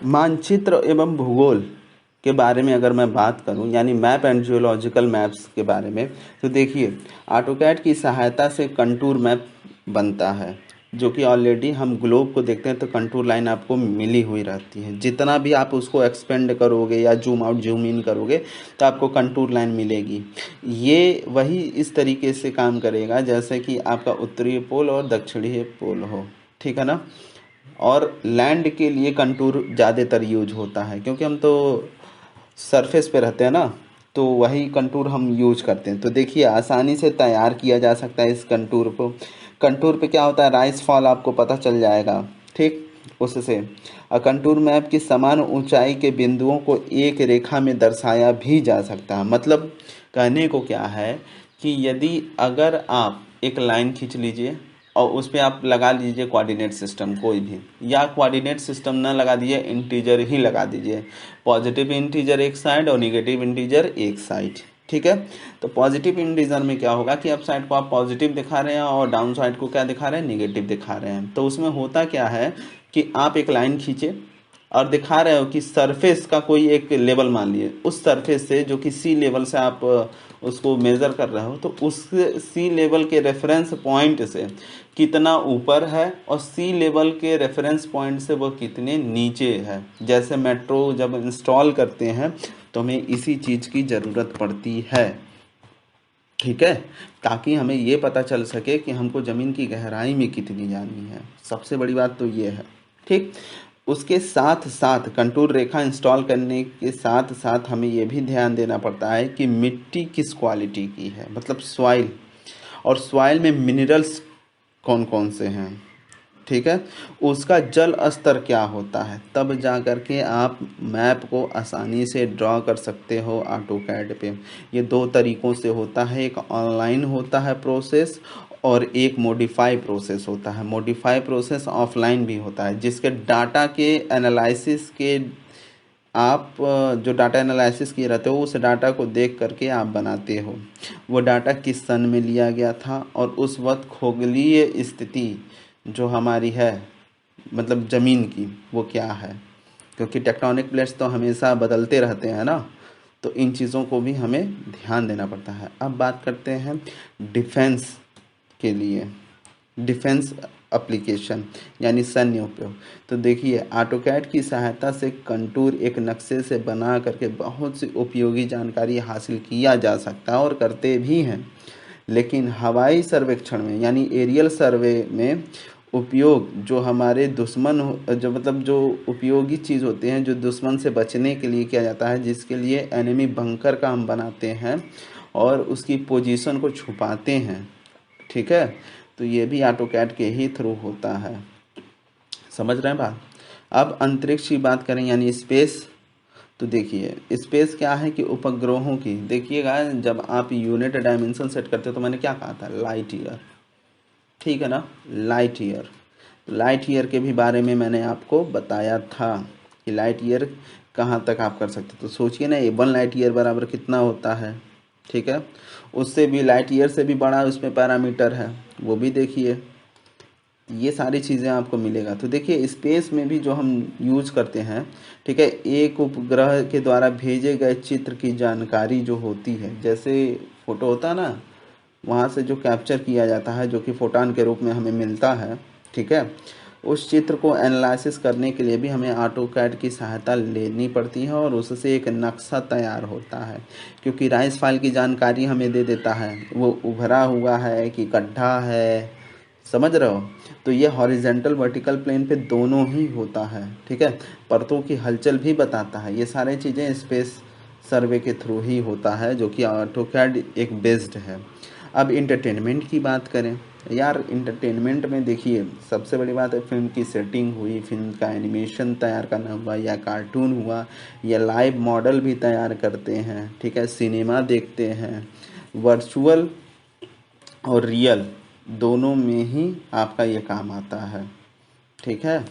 मानचित्र एवं भूगोल के बारे में अगर मैं बात करूं, यानी मैप एंड जियोलॉजिकल मैप्स के बारे में, तो देखिए ऑटोकैड की सहायता से कंटूर मैप बनता है, जो कि ऑलरेडी हम ग्लोब को देखते हैं तो कंटूर लाइन आपको मिली हुई रहती है। जितना भी आप उसको एक्सपेंड करोगे या जूम आउट जूम इन करोगे तो आपको कंटूर लाइन मिलेगी। ये वही इस तरीके से काम करेगा जैसे कि आपका उत्तरी पोल और दक्षिणी पोल हो, ठीक है ना। और लैंड के लिए कंटूर ज़्यादातर यूज होता है, क्योंकि हम तो सरफेस पे रहते हैं ना, तो वही कंटूर हम यूज करते हैं। तो देखिए आसानी से तैयार किया जा सकता है इस कंटूर को। कंटूर पे क्या होता है, राइस फॉल आपको पता चल जाएगा, ठीक। उससे कंटूर मैप की समान ऊंचाई के बिंदुओं को एक रेखा में दर्शाया भी जा सकता है। मतलब कहने को क्या है कि यदि अगर आप एक लाइन खींच लीजिए और उस पर आप लगा लीजिए कोऑर्डिनेट सिस्टम कोई भी, या कोऑर्डिनेट सिस्टम ना लगा दीजिए, इंटीजर ही लगा दीजिए। पॉजिटिव इंटीजर एक साइड और निगेटिव इंटीजर एक साइड, ठीक है। तो पॉजिटिव इंटीजर में क्या होगा कि अप साइड को आप पॉजिटिव दिखा रहे हैं और डाउन साइड को क्या दिखा रहे हैं, निगेटिव दिखा रहे हैं। तो उसमें होता क्या है कि आप एक लाइन खींचे और दिखा रहे हो कि सरफेस का कोई एक लेवल मान लिए, उस सरफेस से जो कि सी लेवल से आप उसको मेज़र कर रहे हो, तो उस सी लेवल के रेफरेंस पॉइंट से कितना ऊपर है और सी लेवल के रेफरेंस पॉइंट से वो कितने नीचे है। जैसे मेट्रो जब इंस्टॉल करते हैं तो हमें इसी चीज़ की ज़रूरत पड़ती है, ठीक है, ताकि हमें ये पता चल सके कि हमको ज़मीन की गहराई में कितनी जानी है। सबसे बड़ी बात तो ये है, ठीक। उसके साथ साथ कंटूर रेखा इंस्टॉल करने के साथ साथ हमें ये भी ध्यान देना पड़ता है कि मिट्टी किस क्वालिटी की है, मतलब सॉइल, और सॉइल में मिनरल्स कौन कौन से हैं, ठीक है, उसका जल स्तर क्या होता है। तब जा कर के आप मैप को आसानी से ड्रॉ कर सकते हो ऑटोकैड पे। ये दो तरीक़ों से होता है, एक ऑनलाइन होता है प्रोसेस और एक मॉडिफाई प्रोसेस होता है। मॉडिफाई प्रोसेस ऑफलाइन भी होता है, जिसके डाटा के एनालिसिस के आप जो डाटा एनालिसिस किए रहते हो उस डाटा को देख करके आप बनाते हो वो डाटा किस सन में लिया गया था और उस वक्त खगोलीय स्थिति जो हमारी है, मतलब ज़मीन की, वो क्या है, क्योंकि टेक्टोनिक प्लेट्स तो हमेशा बदलते रहते हैं ना, तो इन चीज़ों को भी हमें ध्यान देना पड़ता है। अब बात करते हैं डिफेंस के लिए, डिफेंस एप्लीकेशन यानी सैन्य उपयोग। तो देखिए ऑटोकैड की सहायता से कंटूर एक नक्शे से बना करके बहुत सी उपयोगी जानकारी हासिल किया जा सकता है और करते भी हैं। लेकिन हवाई सर्वेक्षण में यानी एरियल सर्वे में उपयोग जो हमारे दुश्मन जो मतलब जो उपयोगी चीज़ होते हैं जो दुश्मन से बचने के लिए किया जाता है, जिसके लिए एनिमी बंकर का हम बनाते हैं और उसकी पोजीशन को छुपाते हैं, ठीक है। तो ये भी ऑटोकैड के ही थ्रू होता है, समझ रहे हैं बात। अब अंतरिक्ष की बात करें यानी स्पेस, तो देखिए स्पेस क्या है कि उपग्रहों की, देखिएगा जब आप यूनिट डायमेंशन सेट करते हो तो मैंने क्या कहा था, लाइट ईयर, ठीक है ना, लाइट ईयर। लाइट ईयर के भी बारे में मैंने आपको बताया था कि लाइट ईयर कहाँ तक आप कर सकते, तो सोचिए ना 1 लाइट ईयर बराबर कितना होता है, ठीक है। उससे भी लाइट ईयर से भी बड़ा उसमें पैरामीटर है, वो भी देखिए। ये सारी चीज़ें आपको मिलेगा। तो देखिए स्पेस में भी जो हम यूज करते हैं, ठीक है, एक उपग्रह के द्वारा भेजे गए चित्र की जानकारी जो होती है, जैसे फोटो होता है ना, वहाँ से जो कैप्चर किया जाता है जो कि फोटोन के रूप में हमें मिलता है, ठीक है, उस चित्र को एनालिसिस करने के लिए भी हमें ऑटोकैड की सहायता लेनी पड़ती है और उससे एक नक्शा तैयार होता है। क्योंकि राइस फाइल की जानकारी हमें दे देता है वो उभरा हुआ है कि गड्ढा है, समझ रहे हो। तो ये हॉरिजेंटल वर्टिकल प्लेन पे दोनों ही होता है, ठीक है, परतों की हलचल भी बताता है। ये सारी चीज़ें स्पेस सर्वे के थ्रू ही होता है, जो कि ऑटोकैड एक बेस्ड है। अब इंटरटेनमेंट की बात करें यार, इंटरटेनमेंट में देखिए सबसे बड़ी बात है फिल्म की सेटिंग हुई, फिल्म का एनिमेशन तैयार करना हुआ या कार्टून हुआ या लाइव मॉडल भी तैयार करते हैं, ठीक है, सिनेमा देखते हैं, वर्चुअल और रियल दोनों में ही आपका ये काम आता है, ठीक है।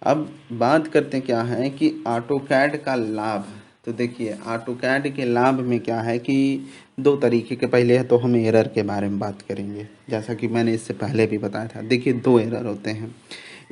अब बात करते क्या है कि ऑटोकैड का लाभ। तो देखिए ऑटोकैड के लाभ में क्या है कि दो तरीके के, पहले है तो हम एरर के बारे में बात करेंगे, जैसा कि मैंने इससे पहले भी बताया था। देखिए दो एरर होते हैं,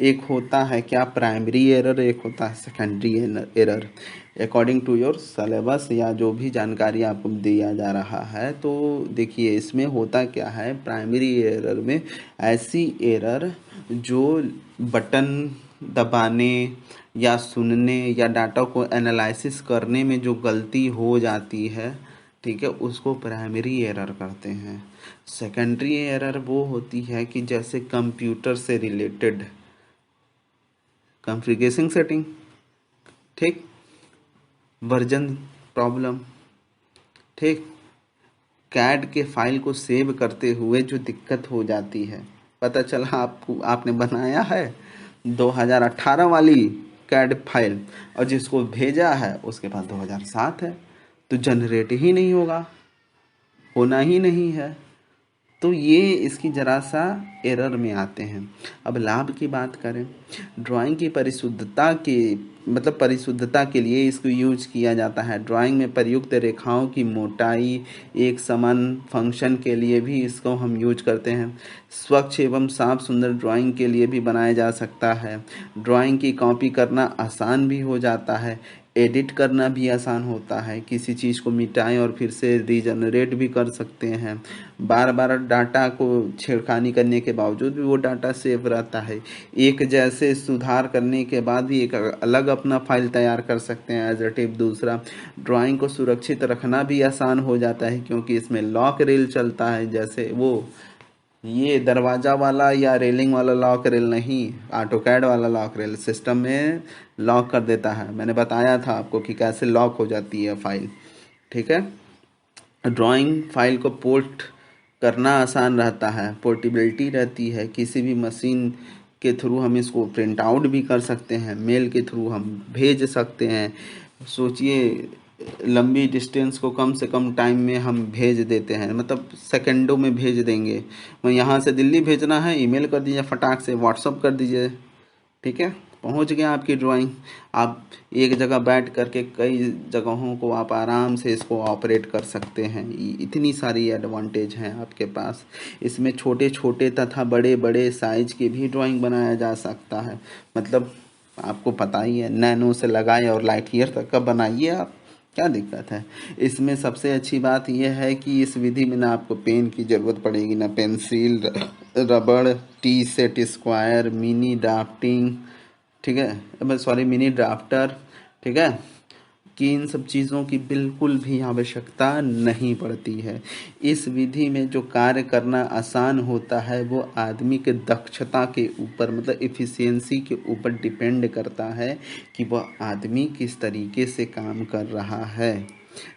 एक होता है क्या प्राइमरी एरर, एक होता है secondary error. According to your syllabus या जो भी जानकारी आपको दिया जा रहा है, तो देखिए इसमें होता क्या है, प्राइमरी एरर में ऐसी एरर जो बटन दबाने या सुनने या डाटा को एनालिसिस करने में जो गलती हो जाती है, ठीक है, उसको प्राइमरी एरर कहते हैं। सेकेंडरी एरर वो होती है कि जैसे कंप्यूटर से रिलेटेड कॉन्फ़िगरेशन सेटिंग, ठीक, वर्जन प्रॉब्लम, ठीक, कैड के फाइल को सेव करते हुए जो दिक्कत हो जाती है, पता चला आपने बनाया है 2018 वाली कैड फाइल और जिसको भेजा है उसके पास 2007 है, तो जनरेट ही नहीं होगा, होना ही नहीं है। तो ये इसकी ज़रा सा एरर में आते हैं। अब लाभ की बात करें, ड्राइंग की परिशुद्धता के लिए इसको यूज किया जाता है। ड्राइंग में प्रयुक्त रेखाओं की मोटाई एक समान फंक्शन के लिए भी इसको हम यूज करते हैं। स्वच्छ एवं साफ सुंदर ड्राइंग के लिए भी बनाया जा सकता है। ड्राइंग की कॉपी करना आसान भी हो जाता है, एडिट करना भी आसान होता है, किसी चीज़ को मिटाएं और फिर से रीजनरेट भी कर सकते हैं। बार बार डाटा को छेड़खानी करने के बावजूद भी वो डाटा सेव रहता है। एक जैसे सुधार करने के बाद भी एक अलग अपना फाइल तैयार कर सकते हैं एज अ टिप। दूसरा, ड्राइंग को सुरक्षित रखना भी आसान हो जाता है क्योंकि इसमें लॉक रेल चलता है। जैसे वो ये दरवाज़ा वाला या रेलिंग वाला लॉक रेल नहीं, ऑटोकैड वाला लॉक रेल सिस्टम में लॉक कर देता है। मैंने बताया था आपको कि कैसे लॉक हो जाती है फाइल, ठीक है। ड्राइंग फाइल को पोर्ट करना आसान रहता है, पोर्टेबिलिटी रहती है, किसी भी मशीन के थ्रू हम इसको प्रिंट आउट भी कर सकते हैं, मेल के थ्रू हम भेज सकते हैं। सोचिए लंबी डिस्टेंस को कम से कम टाइम में हम भेज देते हैं, मतलब सेकंडों में भेज देंगे। मैं यहाँ से दिल्ली भेजना है, ईमेल कर दीजिए, फटाक से व्हाट्सअप कर दीजिए, ठीक है, पहुँच गया आपकी ड्राइंग। आप एक जगह बैठ करके कई जगहों को आप आराम से इसको ऑपरेट कर सकते हैं। इतनी सारी एडवांटेज हैं आपके पास। इसमें छोटे छोटे तथा बड़े बड़े साइज की भी ड्राइंग बनाया जा सकता है। मतलब आपको पता ही है, नैनो से लगाए और लाइट ईयर तक का बनाइए आप, क्या दिक्कत है। इसमें सबसे अच्छी बात यह है कि इस विधि में ना आपको पेन की ज़रूरत पड़ेगी, ना पेंसिल, रबड़, T set square, mini drafting, ठीक है, सॉरी मिनी ड्राफ्टर, ठीक है, कि इन सब चीज़ों की बिल्कुल भी आवश्यकता नहीं पड़ती है। इस विधि में जो कार्य करना आसान होता है वो आदमी के दक्षता के ऊपर, मतलब इफ़िशियंसी के ऊपर डिपेंड करता है कि वह आदमी किस तरीके से काम कर रहा है,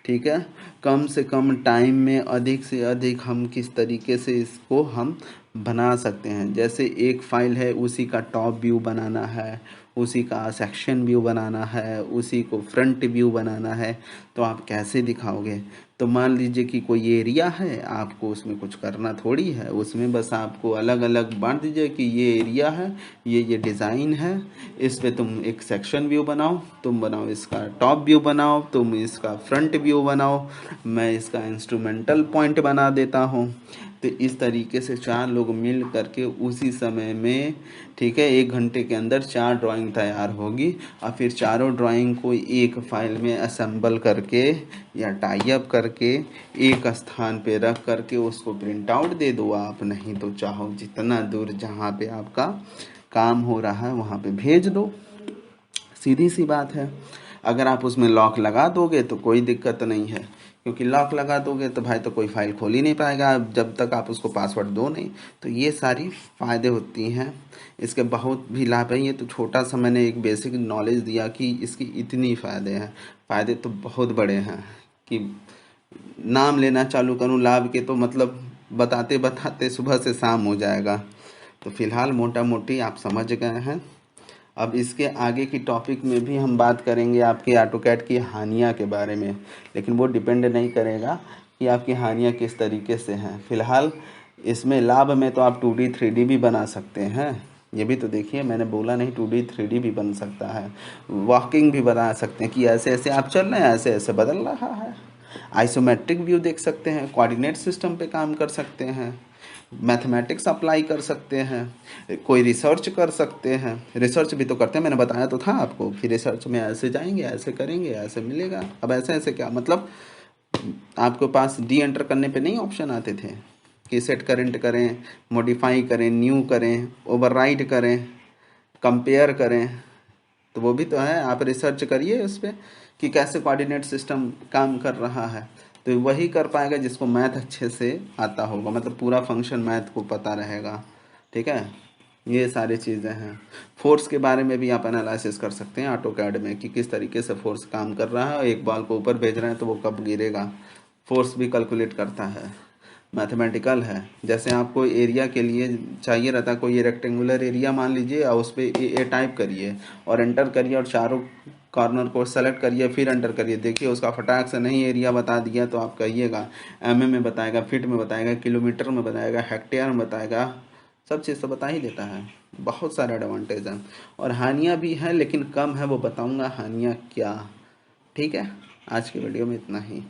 ठीक है। कम से कम टाइम में अधिक से अधिक हम किस तरीके से इसको हम बना सकते हैं। जैसे एक फाइल है, उसी का टॉप व्यू बनाना है, उसी का सेक्शन व्यू बनाना है, उसी को फ्रंट व्यू बनाना है, तो आप कैसे दिखाओगे। तो मान लीजिए कि कोई एरिया है, आपको उसमें कुछ करना थोड़ी है, उसमें बस आपको अलग अलग बांट दीजिए कि ये एरिया है, ये डिज़ाइन है, इस पे तुम एक सेक्शन व्यू बनाओ, तुम बनाओ इसका टॉप व्यू बनाओ, तुम इसका फ्रंट व्यू बनाओ, मैं इसका इंस्ट्रूमेंटल पॉइंट बना देता हूँ। तो इस तरीके से 4 लोग मिल करके उसी समय में, ठीक है, 1 घंटे के अंदर 4 ड्राइंग तैयार होगी और फिर चारों ड्राइंग को एक फाइल में असेंबल करके या टाई अप करके एक स्थान पे रख करके उसको प्रिंट आउट दे दो आप, नहीं तो चाहो जितना दूर जहाँ पे आपका काम हो रहा है वहाँ पे भेज दो, सीधी सी बात है। अगर आप उसमें लॉक लगा दोगे तो कोई दिक्कत नहीं है, क्योंकि लॉक लगा दोगे तो भाई तो कोई फाइल खोल ही नहीं पाएगा जब तक आप उसको पासवर्ड दो नहीं। तो ये सारी फ़ायदे होती हैं, इसके बहुत भी लाभ हैं। ये तो छोटा सा मैंने एक बेसिक नॉलेज दिया कि इसकी इतनी फ़ायदे हैं, फ़ायदे तो बहुत बड़े हैं कि नाम लेना चालू करूँ लाभ के तो मतलब बताते बताते सुबह से शाम हो जाएगा। तो फिलहाल मोटा मोटी आप समझ गए हैं। अब इसके आगे की टॉपिक में भी हम बात करेंगे आपके ऑटोकैड की हानियाँ के बारे में, लेकिन वो डिपेंड नहीं करेगा कि आपकी हानियाँ किस तरीके से हैं। फिलहाल इसमें लाभ में तो आप 2D 3D भी बना सकते हैं, ये भी तो देखिए, मैंने बोला नहीं 2D 3D भी बन सकता है, वॉकिंग भी बना सकते हैं कि ऐसे ऐसे आप चल रहे हैं, ऐसे ऐसे बदल रहा है। आइसोमेट्रिक व्यू देख सकते हैं, कोऑर्डिनेट सिस्टम पे काम कर सकते हैं, मैथमेटिक्स अप्लाई कर सकते हैं, कोई रिसर्च कर सकते हैं। रिसर्च भी तो करते हैं, मैंने बताया तो था आपको कि रिसर्च में ऐसे जाएंगे, ऐसे करेंगे, ऐसे मिलेगा। अब ऐसे ऐसे क्या मतलब, आपके पास डी एंटर करने पे नहीं ऑप्शन आते थे कि सेट करेंट करें, मॉडिफाई करें, न्यू करें, ओवरराइड करें, कंपेयर करें, तो वो भी तो है। आप रिसर्च करिए उस पर कि कैसे कोऑर्डिनेट सिस्टम काम कर रहा है, तो वही कर पाएगा जिसको मैथ अच्छे से आता होगा, मतलब पूरा फंक्शन मैथ को पता रहेगा। ठीक है, ये सारी चीज़ें हैं। फोर्स के बारे में भी आप एनालिसिस कर सकते हैं ऑटो कैड में कि किस तरीके से फोर्स काम कर रहा है, एक बॉल को ऊपर भेज रहे हैं तो वो कब गिरेगा, फोर्स भी कैलकुलेट करता है। मैथमेटिकल है, जैसे आपको एरिया के लिए चाहिए रहता है, कोई रेक्टेंगुलर एरिया मान लीजिए और उस पर ए टाइप करिए और एंटर करिए और चारों कॉर्नर को सेलेक्ट करिए, फिर एंटर करिए, देखिए उसका फटाक से नहीं एरिया बता दिया तो आप कहिएगा एमएम में बताएगा, फीट में बताएगा, किलोमीटर में बताएगा, हेक्टेयर में बताएगा, सब चीज़ तो बता ही देता है। बहुत सारे एडवांटेज हैं और हानियाँ भी हैं, लेकिन कम है, वो बताऊँगा हानियाँ क्या। ठीक है, आज की वीडियो में इतना ही।